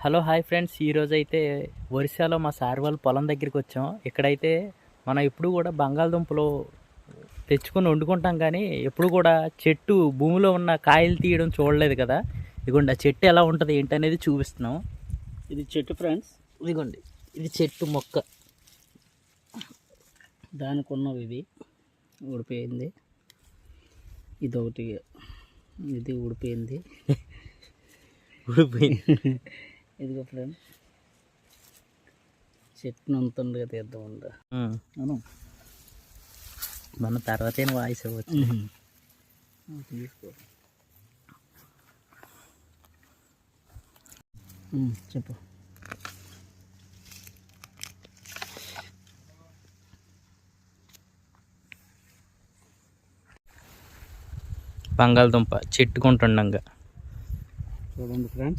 Hello hi friends, ఈరోజు అయితే ఒరిస్సాలో మా సార్ వాళ్ళ పొలం దగ్గరికి వచ్చాం. ఇక్కడైతే మనం ఎప్పుడు కూడా బంగాళదుంపలు తెచ్చుకొని వండుకుంటాం, కానీ ఎప్పుడు కూడా చెట్టు భూమిలో ఉన్న కాయలు తీయడం చూడలేదు కదా. ఇదిగోండి ఆ చెట్టు ఎలా ఉంటుంది ఏంటనేది చూపిస్తున్నాం. ఇది చెట్టు ఫ్రెండ్స్, ఇదిగోండి ఇది చెట్టు మొక్క. దానికి ఉన్నవి ఇది ఊడిపోయింది, ఇదొకటి ఇది ఊడిపోయింది. ఇదిగో ఫ్రెండ్స్, చెట్టును అంతుండగా తీద్దామండి. మన తర్వాతే వాయిస్ అవ్వచ్చు. తీసుకో చెప్పు. బంగాళదుంప చెట్టుకుంటుండగా చూడండి ఫ్రెండ్స్,